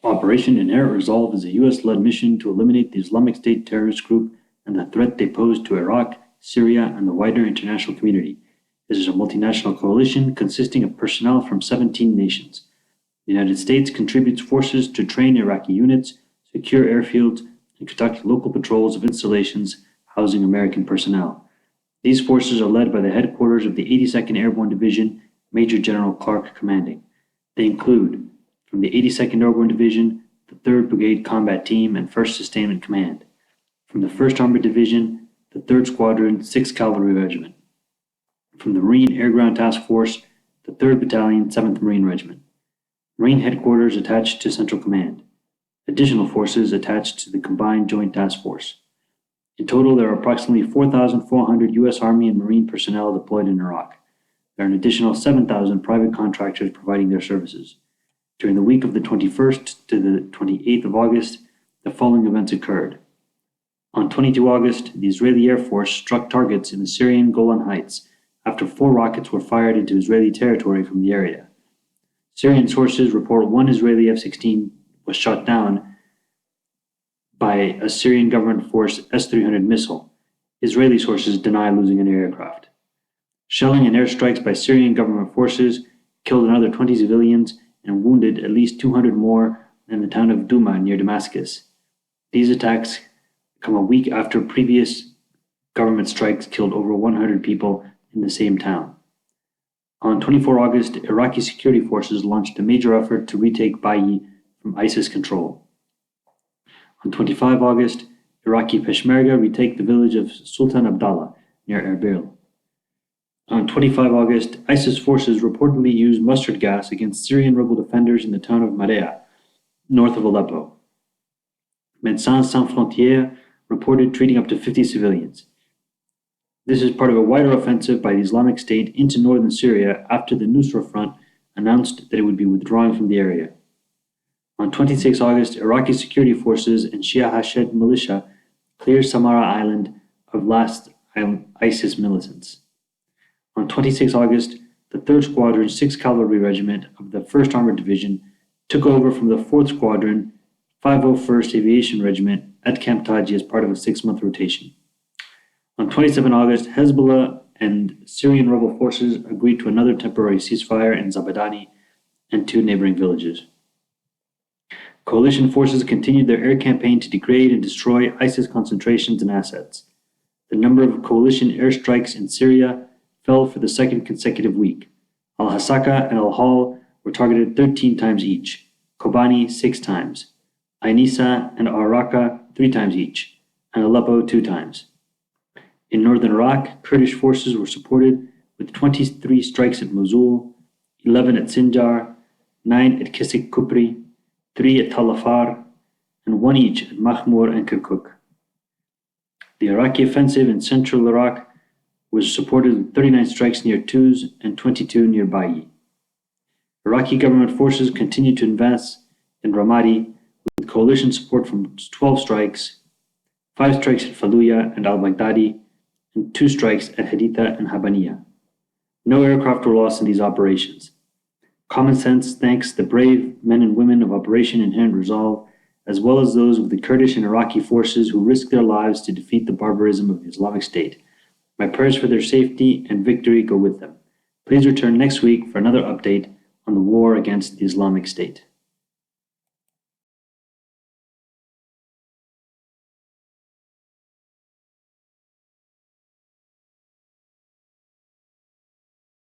Operation Inherent Resolve is a U.S.-led mission to eliminate the Islamic State terrorist group and the threat they pose to Iraq, Syria, and the wider international community. This is a multinational coalition consisting of personnel from 17 nations. The United States contributes forces to train Iraqi units, secure airfields, and conduct local patrols of installations housing American personnel. These forces are led by the headquarters of the 82nd Airborne Division, Major General Clark commanding. They include, from the 82nd Airborne Division, the 3rd Brigade Combat Team and 1st Sustainment Command. From the 1st Armored Division, the 3rd Squadron, 6th Cavalry Regiment. From the Marine Air Ground Task Force, the 3rd Battalion, 7th Marine Regiment. Marine Headquarters attached to Central Command. Additional forces attached to the Combined Joint Task Force. In total, there are approximately 4,400 U.S. Army and Marine personnel deployed in Iraq. There are an additional 7,000 private contractors providing their services. During the week of the 21st to the 28th of August, the following events occurred. On 22 August, the Israeli Air Force struck targets in the Syrian Golan Heights after 4 rockets were fired into Israeli territory from the area. Syrian sources report 1 Israeli F-16 was shot down by a Syrian government force S-300 missile. Israeli sources deny losing an aircraft. Shelling and airstrikes by Syrian government forces killed another 20 civilians and wounded at least 200 more in the town of Douma near Damascus. These attacks come a week after previous government strikes killed over 100 people in the same town. On 24 August, Iraqi security forces launched a major effort to retake Bayi from ISIS control. On 25 August, Iraqi Peshmerga retake the village of Sultan Abdallah near Erbil. On 25 August, ISIS forces reportedly used mustard gas against Syrian rebel defenders in the town of Marea, north of Aleppo. Médecins Sans Frontières reported treating up to 50 civilians. This is part of a wider offensive by the Islamic State into northern Syria after the Nusra Front announced that it would be withdrawing from the area. On 26 August, Iraqi security forces and Shia Hashed militia cleared Samara Island of last ISIS militants. On 26 August, the 3rd Squadron, 6th Cavalry Regiment of the 1st Armored Division took over from the 4th Squadron, 501st Aviation Regiment at Camp Taji as part of a 6-month rotation. On 27 August, Hezbollah and Syrian rebel forces agreed to another temporary ceasefire in Zabadani and 2 neighboring villages. Coalition forces continued their air campaign to degrade and destroy ISIS concentrations and assets. The number of coalition airstrikes in Syria fell for the 2nd consecutive week. Al-Hasaka and Al-Hol were targeted 13 times each, Kobani 6 times, Ainisa and Al-Raqqa 3 times each, and Aleppo 2 times. In northern Iraq, Kurdish forces were supported with 23 strikes at Mosul, 11 at Sinjar, 9 at Kisik Kupri, 3 at Tal Afar, and 1 each at Mahmur and Kirkuk. The Iraqi offensive in central Iraq was supported with 39 strikes near Tuz and 22 near Bayi. Iraqi government forces continued to advance in Ramadi with coalition support from 12 strikes, 5 strikes at Fallujah and al-Baghdadi, and 2 strikes at Haditha and Habaniya. No aircraft were lost in these operations. Common sense thanks the brave men and women of Operation Inherent Resolve, as well as those of the Kurdish and Iraqi forces who risked their lives to defeat the barbarism of the Islamic State. My prayers for their safety and victory go with them. Please return next week for another update on the war against the Islamic State.